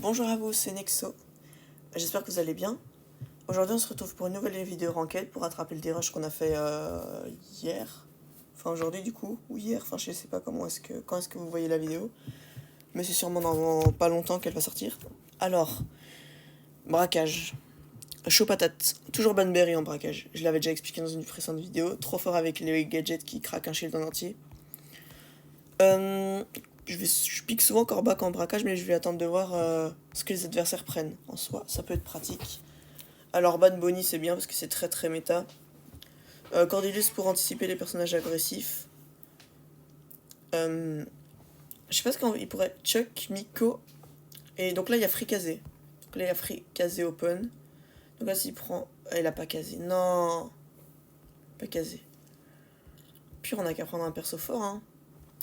Bonjour à vous, c'est Nexo. J'espère que vous allez bien. Aujourd'hui, on se retrouve pour une nouvelle vidéo ranked pour rattraper le dérush qu'on a fait hier. Enfin, aujourd'hui, du coup, ou hier. Enfin, je sais pas quand est-ce que vous voyez la vidéo. Mais c'est sûrement dans pas longtemps qu'elle va sortir. Alors, braquage. Chaud patate. Toujours Banberry en braquage. Je l'avais déjà expliqué dans une précédente vidéo. Trop fort avec les gadgets qui craquent un shield en entier. Je pique souvent Corbac en braquage, mais je vais attendre de voir ce que les adversaires prennent en soi. Ça peut être pratique. Alors Ban Bonnie c'est bien parce que c'est très très méta. Cordelius pour anticiper les personnages agressifs. Je sais pas ce qu'il pourrait. Chuck, Miko. Et donc là il y a Frikazé. Donc là il y a Frikazé open. Donc là s'il prend. Ah, il a pas casé. Non. Pas casé. Puis on a qu'à prendre un perso fort. Hein.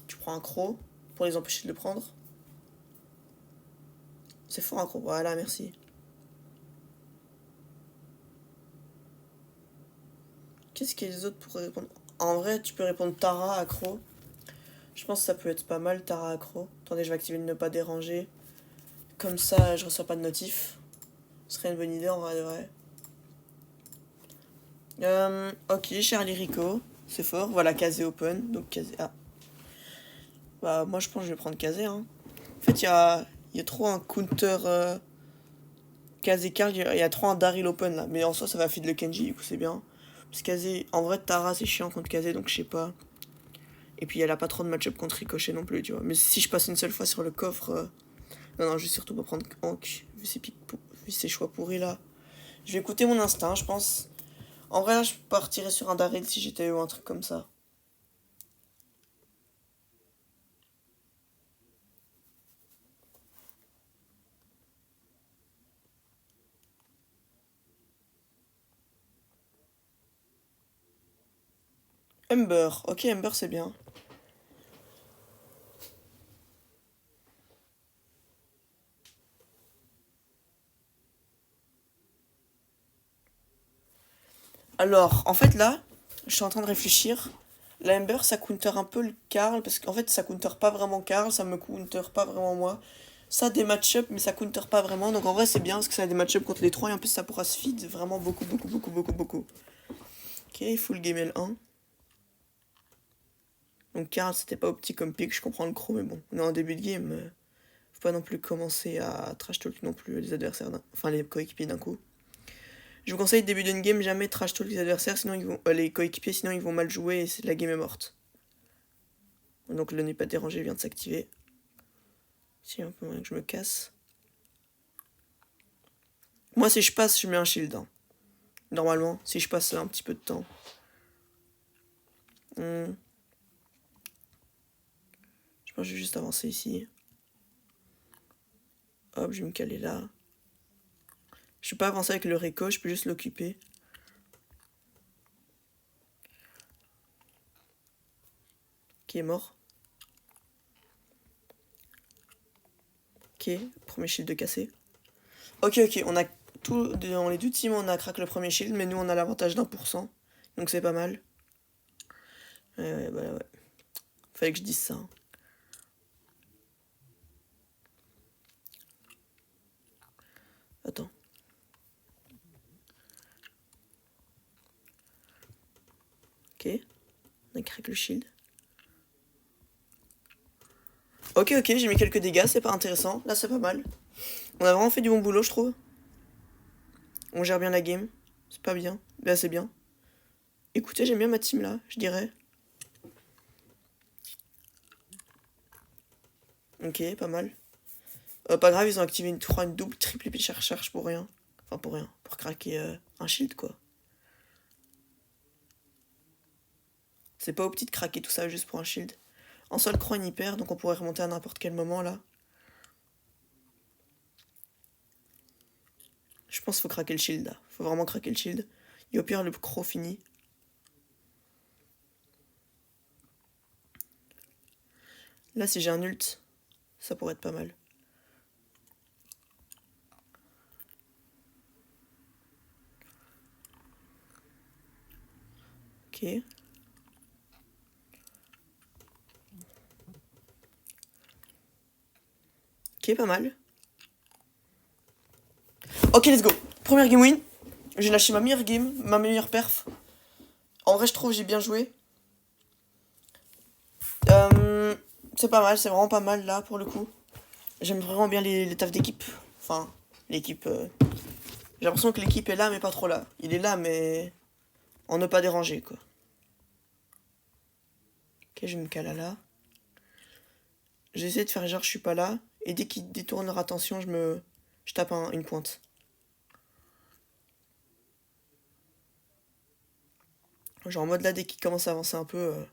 Tu prends un croc pour les empêcher de le prendre. C'est fort un croc. Voilà, merci. Qu'est-ce qu'il y a les autres pour répondre? En vrai, tu peux répondre Tara, accro. Je pense que ça peut être pas mal, Tara, accro. Attendez, je vais activer le ne pas déranger. Comme ça, je reçois pas de notif. Ce serait une bonne idée en vrai de vrai. Ok, Charlie Rico. C'est fort. Voilà, Kazé open. Donc Kazé. Ah. Bah, moi je pense que je vais prendre Kazé. Hein. En fait, il y a trop un counter. Kazé Karl. Il y a trop un Daryl open là. Mais en soi, ça va feed le Kenji. Du coup, c'est bien. Parce que Kazé. En vrai, Tara, c'est chiant contre Kazé. Donc je sais pas. Et puis, elle a pas trop de match-up contre Ricochet non plus, tu vois. Mais si je passe une seule fois sur le coffre. Non, je vais surtout pas prendre Hank. Vu ses choix pourris là. Je vais écouter mon instinct, je pense. En vrai, là, je partirais sur un Daryl si j'étais ou un truc comme ça. Ember. Ok, Ember, c'est bien. Alors, en fait, là, je suis en train de réfléchir. La Ember, ça counter un peu le Karl, parce qu'en fait, ça counter pas vraiment Karl, ça me counter pas vraiment moi. Ça a des match-up, mais ça counter pas vraiment. Donc en vrai, c'est bien, parce que ça a des match-up contre les trois, et en plus, ça pourra se feed vraiment beaucoup, beaucoup, beaucoup, beaucoup, beaucoup. Ok, full game L1. Donc Karl, c'était pas opti comme pick, je comprends le croc, mais bon, on est en début de game. Faut pas non plus commencer à trash talk non plus les adversaires, enfin les coéquipiers d'un coup. Je vous conseille début d'une game jamais trash talk les adversaires, sinon ils vont les coéquipiers, sinon ils vont mal jouer et la game est morte. Donc le n'est pas dérangé vient de s'activer. Si un peu moyen que je me casse. Moi si je passe, je mets un shield. Hein. Normalement, si je passe un petit peu de temps. Je pense que je vais juste avancer ici. Hop, je vais me caler là. Je peux pas avancer avec le Rico, je peux juste l'occuper. Qui est mort. Ok, premier shield de cassé. Ok, on a tout, dans les deux teams, on a craqué le premier shield, mais nous on a l'avantage d'1%. Donc c'est pas mal. Ouais. Fallait que je dise ça. Hein. Attends. Ok. On a craqué le shield. Ok, j'ai mis quelques dégâts, c'est pas intéressant. Là, c'est pas mal. On a vraiment fait du bon boulot, je trouve. On gère bien la game. C'est pas bien. Là, c'est bien. Écoutez, j'aime bien ma team là, je dirais. Ok, pas mal. Pas grave, ils ont activé une double, triple charge pour rien. Enfin, pour rien. Pour craquer un shield, quoi. C'est pas au petit de craquer tout ça juste pour un shield. En sol, croix, hyper, donc on pourrait remonter à n'importe quel moment là. Je pense qu'il faut craquer le shield là. Faut vraiment craquer le shield. Et au pire, le croc finit. Là, si j'ai un ult, ça pourrait être pas mal. Ok. Ok, pas mal. Ok, let's go. Première game win. J'ai lâché ma meilleure game, ma meilleure perf. En vrai, je trouve que j'ai bien joué. C'est pas mal, c'est vraiment pas mal là pour le coup. J'aime vraiment bien les tafs d'équipe. Enfin, l'équipe. J'ai l'impression que l'équipe est là, mais pas trop là. Il est là, mais en ne pas déranger, quoi. Ok, je me cale là. J'essaie de faire genre je suis pas là. Et dès qu'ils détournent leur attention, je tape une pointe. Genre en mode là, dès qu'ils commencent à avancer un peu.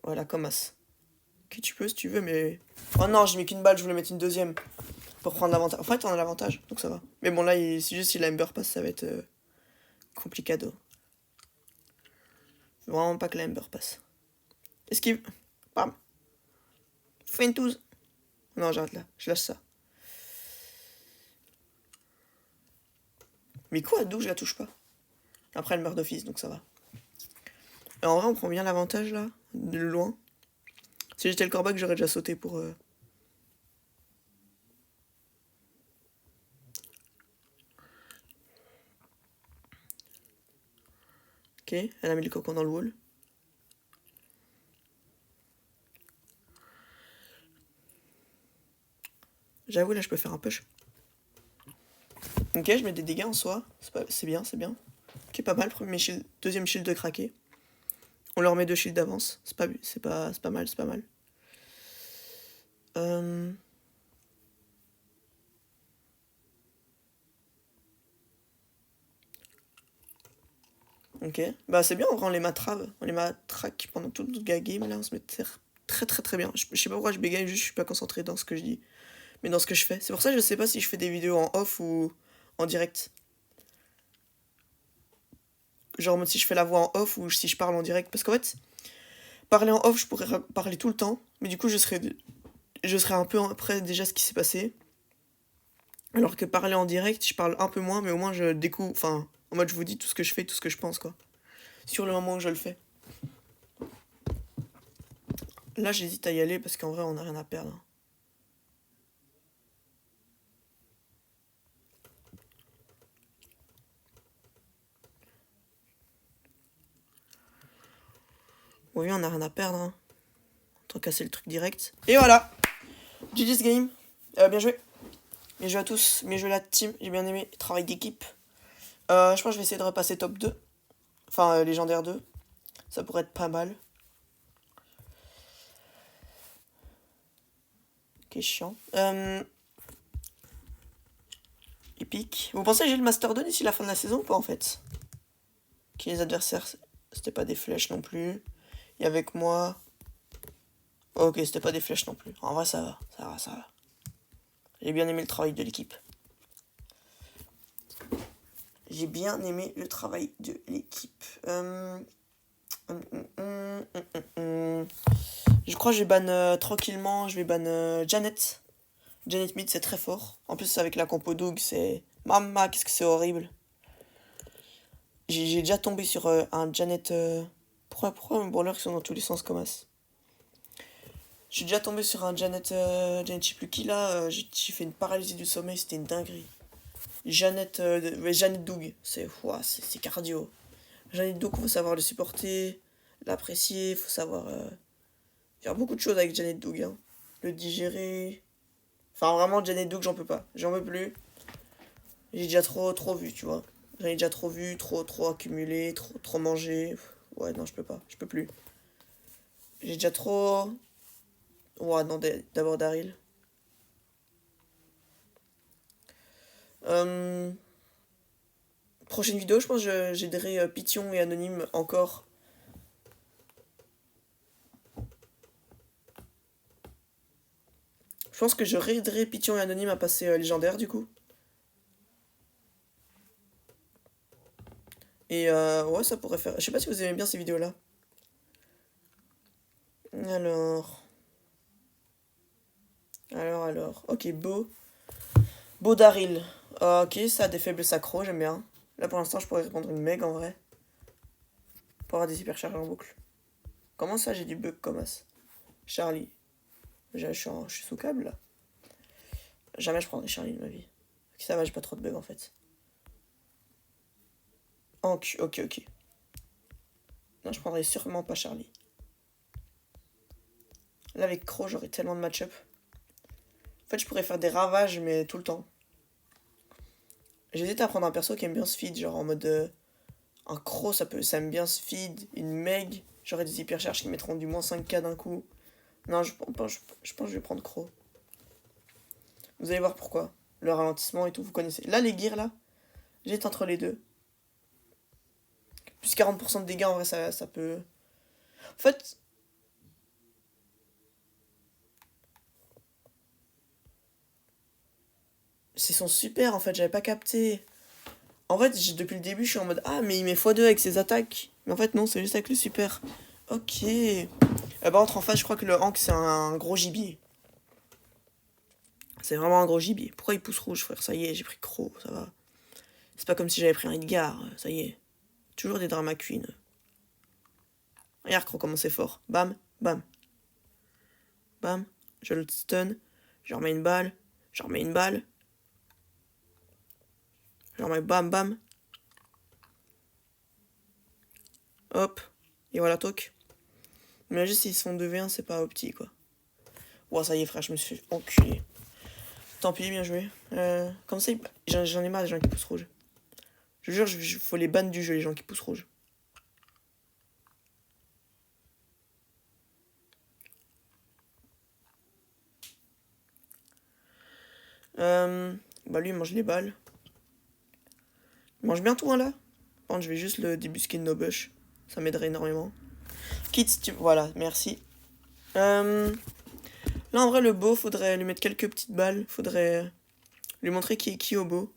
Voilà, comme as. Ok, tu peux si tu veux, mais. Oh non, j'ai mis qu'une balle, je voulais mettre une deuxième. Pour prendre l'avantage. En fait, on a l'avantage, donc ça va. Mais bon, là, c'est juste si la Ember passe, ça va être complicado. Vraiment pas que la Ember passe. Esquive. Bam. Feintouz. Non, j'arrête là. Je lâche ça. Mais quoi, d'où je la touche pas? Après, elle meurt d'office, donc ça va. Et en vrai, on prend bien l'avantage là, de loin. Si j'étais le corbac, j'aurais déjà sauté pour. Ok, elle a mis le cocon dans le wall. J'avoue, là, je peux faire un push. Ok, je mets des dégâts en soi. C'est bien, c'est bien. Ok, pas mal. Premier shield, deuxième shield de craquer. On leur met 2 shields d'avance. C'est pas mal, c'est pas mal. Ok. Bah, c'est bien, on les matrave. On les matraque pendant tout le game. Là, on se met très très très bien. Je sais pas pourquoi je bégaye, juste je suis pas concentré dans ce que je dis. Mais dans ce que je fais. C'est pour ça que je sais pas si je fais des vidéos en off ou en direct. Genre, si je fais la voix en off ou si je parle en direct. Parce qu'en fait, parler en off, je pourrais parler tout le temps. Mais du coup, je serais un peu après déjà ce qui s'est passé. Alors que parler en direct, je parle un peu moins, mais au moins je découvre. Enfin, en mode, je vous dis tout ce que je fais, tout ce que je pense, quoi. Sur le moment où je le fais. Là, j'hésite à y aller parce qu'en vrai, on n'a rien à perdre. Oui, on n'a rien à perdre. Hein. Tant casser le truc direct. Et voilà! GG's game. Bien joué. Bien joué à tous. Bien joué la team. J'ai bien aimé. Travail d'équipe. Je pense que je vais essayer de repasser top 2. Enfin, légendaire 2. Ça pourrait être pas mal. Ok, chiant. Épique. Vous pensez que j'ai le Master 2 d'ici la fin de la saison ou pas en fait? Ok, les adversaires, c'était pas des flèches non plus. Et avec moi. Ok, c'était pas des flèches non plus. En vrai, ça va. Ça va, ça va. J'ai bien aimé le travail de l'équipe. J'ai bien aimé le travail de l'équipe. Je crois que je vais ban tranquillement. Je vais ban Janet. Janet Mid, c'est très fort. En plus, avec la compo Doug, c'est. Mama, qu'est-ce que c'est horrible. J'ai déjà tombé sur un Janet. Pourquoi mes brawlers sont dans tous les sens comme as? Je suis déjà tombé sur un Janet. Janet, je sais plus qui là. J'ai fait une paralysie du sommeil, c'était une dinguerie. Janet. Janet Doug, c'est cardio. Janet Doug, faut savoir le supporter, l'apprécier, faut savoir. Faire beaucoup de choses avec Janet Doug. Hein. Le digérer. Enfin, vraiment, Janet Doug, j'en peux pas. J'en peux plus. J'ai déjà trop vu, tu vois. J'en ai déjà trop vu, trop accumulé, trop mangé. Ouais, non, je peux pas. Je peux plus. J'ai déjà trop. Ouais, non, d'abord Daryl. Prochaine vidéo, je pense que j'aiderai Pition et Anonyme encore. Je pense que je raiderai Pition et Anonyme à passer légendaire du coup. Et ouais, ça pourrait faire. Je sais pas si vous aimez bien ces vidéos-là. Alors. Ok, Beau Daryl. Ok, ça a des faibles accros, j'aime bien. Là pour l'instant, je pourrais répondre une meg en vrai. Pour avoir des hypercharges en boucle. Comment ça, j'ai du bug comme as? Charlie. Je suis sous câble, là. Jamais je prendrai Charlie de ma vie. Ok, ça va, j'ai pas trop de bugs, en fait. Ok, ok. Non, je prendrai sûrement pas Charlie. Là, avec Crow, j'aurais tellement de match-up. En fait, je pourrais faire des ravages, mais tout le temps. J'hésite à prendre un perso qui aime bien se feed, genre en mode... un Crow, ça aime bien se feed. Une Meg, j'aurais des hypercharges qui mettront du moins 5k d'un coup. Non, je pense que je vais prendre Crow. Vous allez voir pourquoi. Le ralentissement et tout, vous connaissez. Là, les gears, là, j'étais entre les deux. Plus 40% de dégâts, en vrai, ça peut... En fait... C'est son super, en fait, j'avais pas capté. En fait, depuis le début, je suis en mode... Ah, mais il met x2 avec ses attaques. Mais en fait, non, c'est juste avec le super. Ok. Par contre, en face, je crois que le Hank, c'est un gros gibier. C'est vraiment un gros gibier. Pourquoi il pousse rouge, frère? Ça y est, j'ai pris Crow, ça va. C'est pas comme si j'avais pris un Edgar, ça y est. Toujours des drama queen. Regarde Crow comment c'est fort. Bam, bam. Bam, je le stun. Je remets une balle. Je remets une balle. Je remets bam, bam. Hop. Et voilà, toc. Mais juste s'ils se font 2v1, c'est pas opti, quoi. Ouah, ça y est, frère, je me suis fait enculer. Tant pis, bien joué. Comme ça, j'en ai marre des gens qui poussent rouge. Je jure, faut les ban du jeu, les gens qui poussent rouge. Bah lui, il mange les balles. Il mange bien tout, hein, là. Par contre, je vais juste le débusquer de no bush. Ça m'aiderait énormément. Kit, voilà, merci. Là, en vrai, le beau, faudrait lui mettre quelques petites balles. Faudrait lui montrer qui est qui au beau.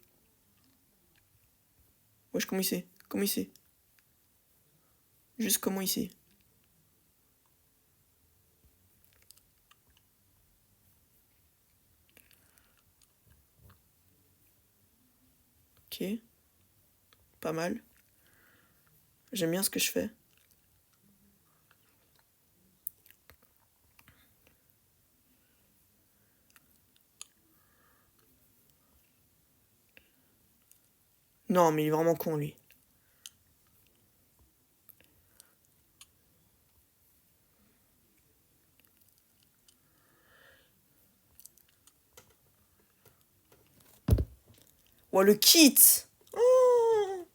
Wesh, comment il sait? Comment il sait? Juste comment il sait? Ok. Pas mal. J'aime bien ce que je fais. Non, mais il est vraiment con, lui. Oh, le kit! Oh,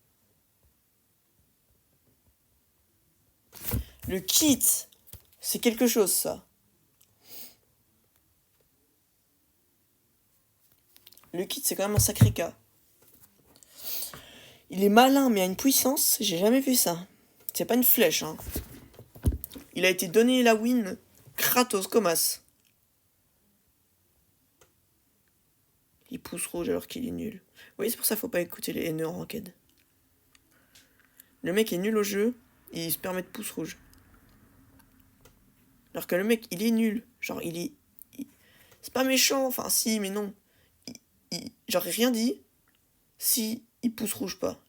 le kit! C'est quelque chose, ça. Le kit, c'est quand même un sacré cas. Il est malin, mais à une puissance, j'ai jamais vu ça. C'est pas une flèche, hein. Il a été donné la win Kratos Comas. Il pousse rouge alors qu'il est nul. Oui, c'est pour ça qu'il faut pas écouter les haineux en ranked. Le mec est nul au jeu, et il se permet de pouce rouge. Alors que le mec, il est nul. Genre, c'est pas méchant, enfin si, mais non. J'aurais rien dit si il pouce rouge pas.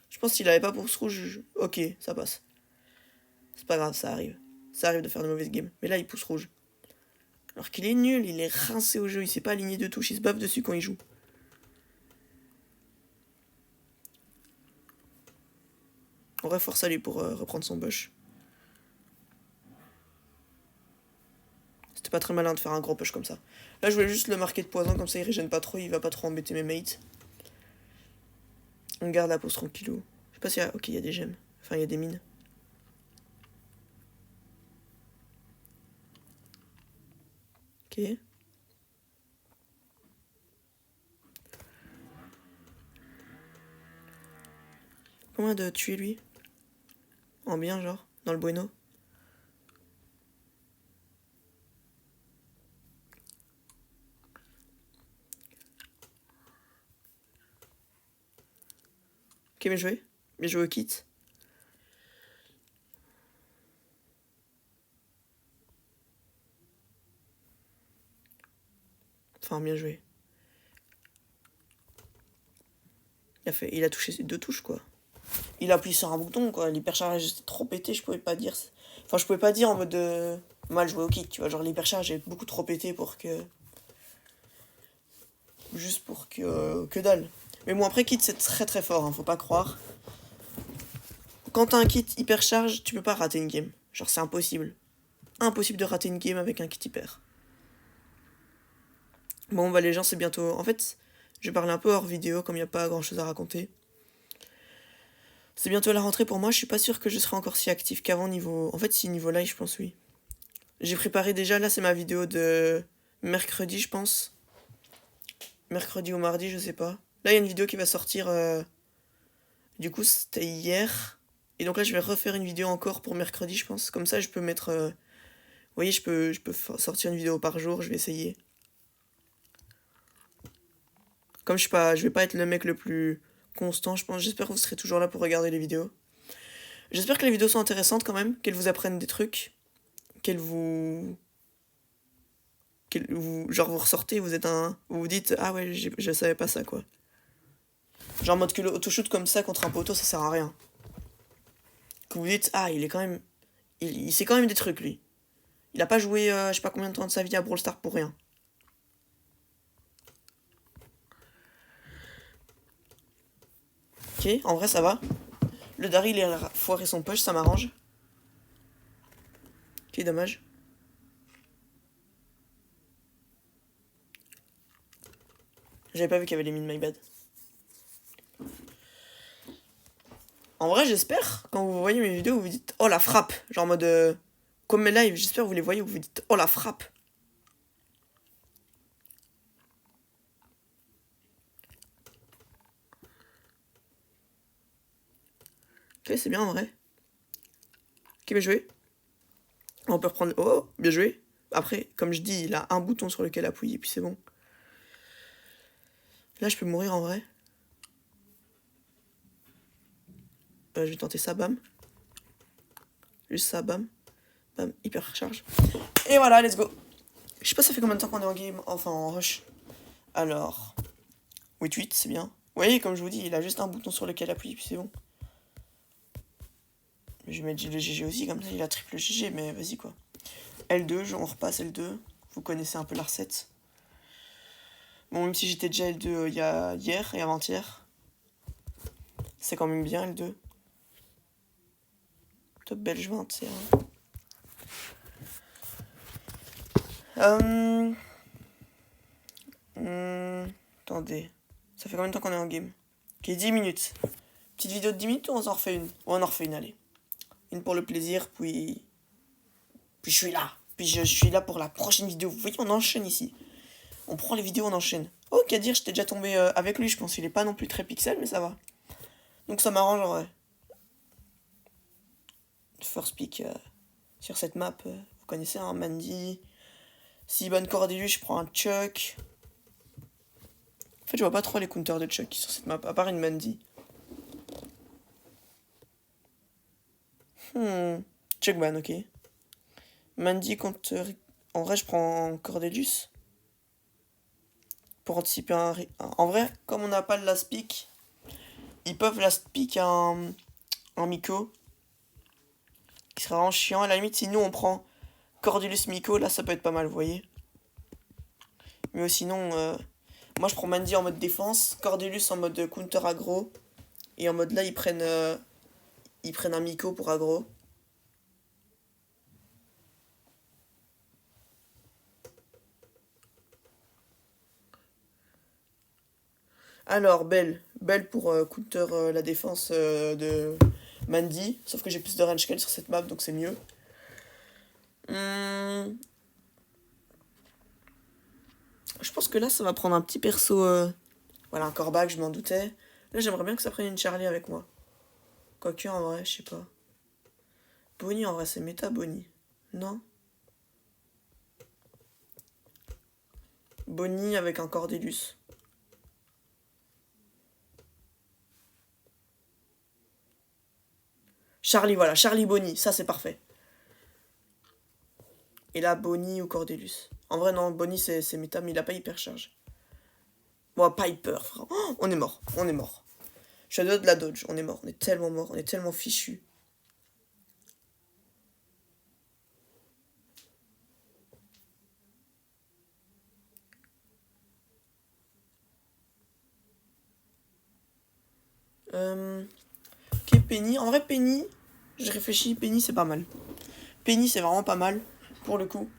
Je pense qu'il avait pas pouce rouge, ok, ça passe. C'est pas grave, ça arrive. Ça arrive de faire de mauvaises games. Mais là, il pousse rouge. Alors qu'il est nul, il est rincé au jeu, il sait pas aligner de touche, il se baffe dessus quand il joue. On va forcer à lui pour reprendre son bush. C'était pas très malin de faire un gros push comme ça. Là, je voulais juste le marquer de poison, comme ça il régène pas trop, il va pas trop embêter mes mates. On garde la pause tranquillou. Je sais pas s'il y a... Ok, il y a des gemmes. Enfin, il y a des mines. Ok. Combien de tuer lui? En bien, genre, dans le bueno. Ok, bien joué. Bien joué au kit. Enfin, bien joué. Il a touché ses 2 touches, quoi. Il a appuyé sur un bouton, quoi. L'hypercharge était trop pété, je pouvais pas dire... Enfin, je pouvais pas dire en mode... mal joué au kit, tu vois. Genre l'hypercharge est beaucoup trop pété pour que... Juste pour que dalle. Mais bon, après, kit, c'est très très fort, hein, faut pas croire. Quand t'as un kit hypercharge, tu peux pas rater une game. Genre, c'est impossible. Impossible de rater une game avec un kit hyper. Bon, bah les gens, c'est bientôt... En fait, je vais parler un peu hors vidéo, comme il n'y a pas grand-chose à raconter. C'est bientôt la rentrée pour moi, je suis pas sûr que je serai encore si actif qu'avant niveau... En fait, si niveau live, je pense oui. J'ai préparé déjà, là, c'est ma vidéo de mercredi, je pense. Mercredi ou mardi, je sais pas. Là, il y a une vidéo qui va sortir... Du coup, c'était hier. Et donc là, je vais refaire une vidéo encore pour mercredi, je pense. Comme ça, je peux mettre... Vous voyez, je peux sortir une vidéo par jour, je vais essayer. Comme je vais pas être le mec le plus constant, je pense. J'espère que vous serez toujours là pour regarder les vidéos. J'espère que les vidéos sont intéressantes quand même, qu'elles vous apprennent des trucs, genre vous ressortez, vous vous dites ah ouais, je savais pas ça quoi. Genre en mode que l'auto-shoot comme ça contre un poteau, ça sert à rien. Que vous dites ah, il est quand même il sait quand même des trucs lui. Il a pas joué je sais pas combien de temps de sa vie à Brawl Stars pour rien. Ok, en vrai ça va. Le Daryl il a foiré son push, ça m'arrange. Ok, dommage. J'avais pas vu qu'il y avait les mines, my bad. En vrai, j'espère, quand vous voyez mes vidéos, vous vous dites « Oh, la frappe !» Genre en mode... comme mes lives, j'espère que vous les voyez, vous vous dites « Oh, la frappe !» Ok, c'est bien en vrai. Ok, bien joué. On peut reprendre... Oh, bien joué. Après, comme je dis, il a un bouton sur lequel appuyer, puis c'est bon. Là, je peux mourir en vrai. Je vais tenter ça, bam. Juste ça, bam. Bam, hyper recharge. Et voilà, let's go. Je sais pas ça fait combien de temps qu'on est en game, enfin en rush. Alors... 8-8, c'est bien. Vous voyez, comme je vous dis, il a juste un bouton sur lequel appuyer, puis c'est bon. Je vais mettre le GG aussi, comme ça il a triple GG, mais vas-y quoi. L2, on repasse L2. Vous connaissez un peu la recette. Bon, même si j'étais déjà L2 il y a hier et avant-hier, c'est quand même bien L2. Top belge 21. Attendez. Ça fait combien de temps qu'on est en game? Ok, 10 minutes. Petite vidéo de 10 minutes ou on en refait une? On en refait une, allez. Une pour le plaisir, puis je suis là. Puis je suis là pour la prochaine vidéo. Vous voyez, on enchaîne ici. On prend les vidéos, on enchaîne. Oh, qu'à dire, j'étais déjà tombé avec lui, je pense. Il est pas non plus très pixel, mais ça va. Donc ça m'arrange en vrai. First pick sur cette map. Vous connaissez, hein, Mandy. Si bonne Cordelius, je prends un Chuck. En fait, je vois pas trop les counters de Chuck sur cette map, à part une Mandy. Chuckman, ok. Mandy contre... En vrai, je prends Cordelius. Pour anticiper un... En vrai, comme on n'a pas de last pick, ils peuvent last pick un Miko. Qui sera vraiment chiant. À la limite, si nous on prend Cordelius Miko, là ça peut être pas mal, vous voyez. Mais sinon, moi je prends Mandy en mode défense, Cordelius en mode counter aggro. Et en mode là, ils prennent un Miko pour aggro. Alors, Belle pour counter la défense de Mandy. Sauf que j'ai plus de range qu'elle sur cette map, donc c'est mieux. Je pense que là, ça va prendre un petit perso. Voilà, un Corbac, je m'en doutais. Là, j'aimerais bien que ça prenne une Charlie avec moi. Quoique, en vrai, je sais pas. Bonnie, en vrai, c'est méta, Bonnie. Non? Bonnie avec un Cordelius. Charlie, voilà, Charlie Bonnie, ça c'est parfait. Et là, Bonnie ou Cordelius. En vrai, non, Bonnie c'est méta, mais il a pas hyper charge. Bon, Piper, frère. Oh, on est mort, on est mort. Je suis à deux de la dodge, on est mort, on est tellement mort, on est tellement fichu. Ok, Penny. En vrai, Penny, je réfléchis, Penny, c'est pas mal. Penny, c'est vraiment pas mal, pour le coup.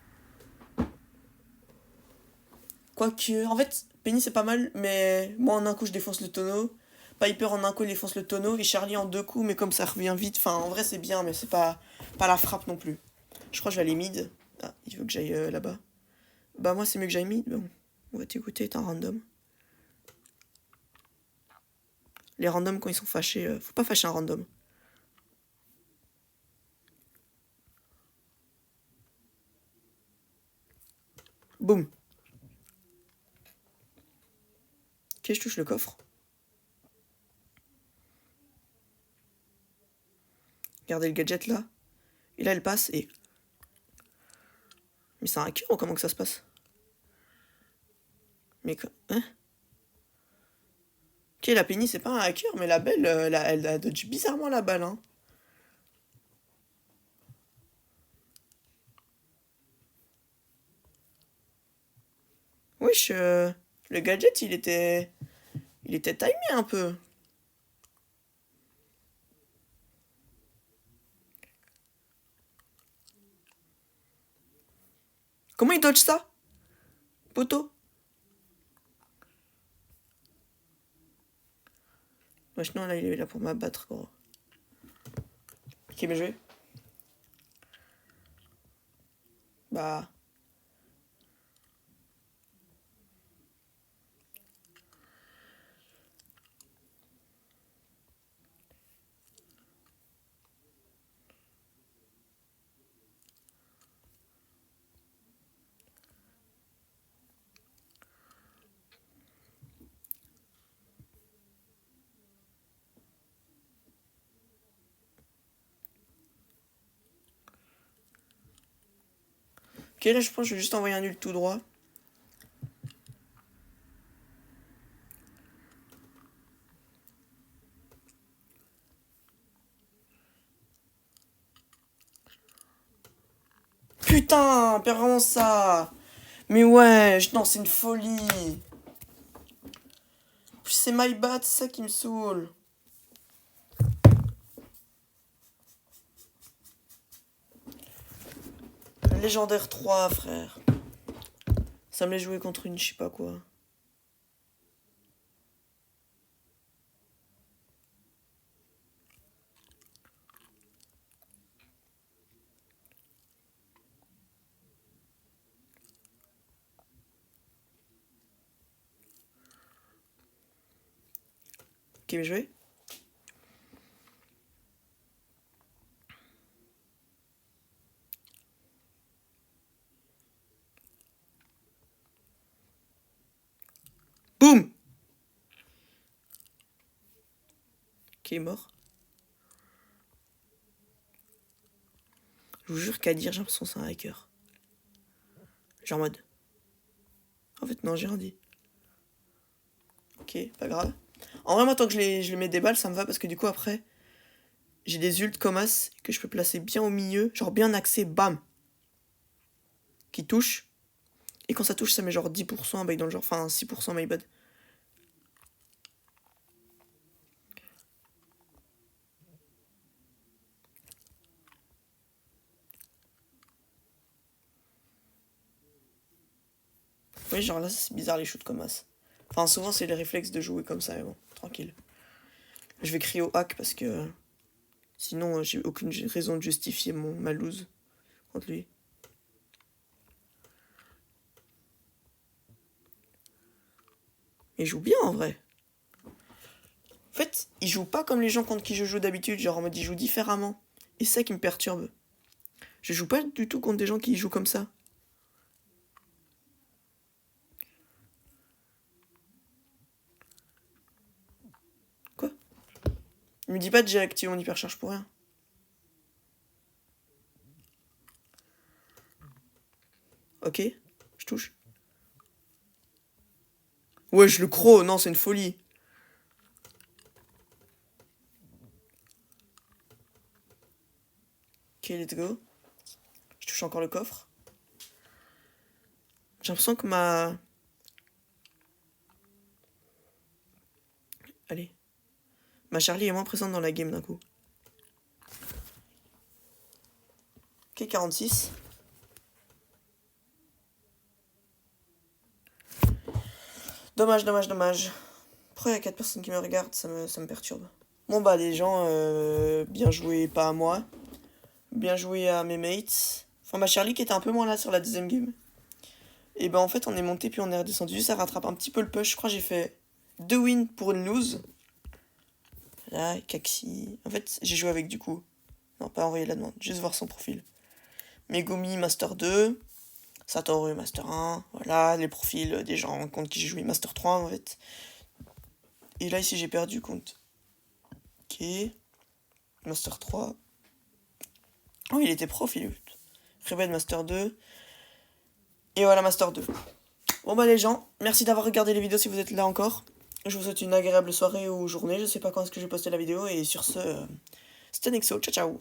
Quoique, en fait, Penny, c'est pas mal, mais moi, en un coup, je défonce le tonneau. Piper, en un coup, il défonce le tonneau. Et Charlie, en deux coups, mais comme ça revient vite. Enfin, en vrai, c'est bien, mais c'est pas la frappe non plus. Je crois que je vais aller mid. Ah, il veut que j'aille là-bas. Bah, moi, c'est mieux que j'aille mid. Bon, on va t'écouter, t'es un random. Les randoms, quand ils sont fâchés, faut pas fâcher un random. Boum. Ok, je touche le coffre. Regardez le gadget là. Et là, elle passe et. Mais c'est un hacker ou comment que ça se passe? Mais quoi? Hein? Ok, la Penny, c'est pas un hacker, mais la belle, elle a dodge bizarrement la balle, hein. Wesh, le gadget, il était. Il était timé un peu. Comment il dodge ça? Poto? Wesh, non, là, il est là pour m'abattre, gros. Ok, bien joué. Bah. Ok, là, je pense que je vais juste envoyer un nul tout droit. Putain, perds vraiment ça. Mais ouais, non, c'est une folie. Plus c'est my bad, c'est ça qui me saoule. Légendaire 3, frère. Ça me l'a joué contre une je sais pas quoi. Ok, bien joué. Boum. Ok, mort. Je vous jure qu'à dire, j'ai l'impression que c'est un hacker. Genre en mode. En fait, non, j'ai rien dit. Ok, pas grave. En vrai, moi, tant que je les mets des balles, ça me va parce que du coup, après, j'ai des ults comme as que je peux placer bien au milieu, genre bien axé, bam, qui touche. Et quand ça touche, ça met genre 10% dans le genre, enfin 6% my bad. Oui, genre là, c'est bizarre les shoots comme as. Enfin, souvent, c'est les réflexes de jouer comme ça, mais bon, tranquille. Je vais crier au hack parce que sinon, j'ai aucune raison de justifier ma lose contre lui. Il joue bien en vrai. En fait, il joue pas comme les gens contre qui je joue d'habitude, genre en mode il joue différemment. Et c'est ça qui me perturbe. Je joue pas du tout contre des gens qui jouent comme ça. Quoi? Il me dit pas de j'ai activé mon hypercharge pour rien. Ok, je touche. Wesh, le croc, non, c'est une folie. Ok, let's go. Je touche encore le coffre. J'ai l'impression que Ma Charlie est moins présente dans la game d'un coup. Ok, 46. Dommage, dommage, dommage. Pourquoi il y a 4 personnes qui me regardent, ça me perturbe. Bon bah les gens, bien joué, pas à moi. Bien joué à mes mates. Enfin ma Charlie qui était un peu moins là sur la deuxième game. Et ben en fait on est monté puis on est redescendu, ça rattrape un petit peu le push. Je crois que j'ai fait 2 wins pour une lose. Là, Kaxi. En fait j'ai joué avec du coup. Non, pas envoyer la demande, juste voir son profil. Megumi Master 2. Satoru Master 1. Voilà, les profils des gens contre qui j'ai joué Master 3 en fait. Et là ici j'ai perdu contre. Ok. Master 3. Oh il était pro Philippe. Rebel Master 2. Et voilà Master 2. Bon bah les gens, merci d'avoir regardé les vidéos si vous êtes là encore. Je vous souhaite une agréable soirée ou journée, je sais pas quand est-ce que je vais poster la vidéo. Et sur ce, c'était Nexo, ciao ciao.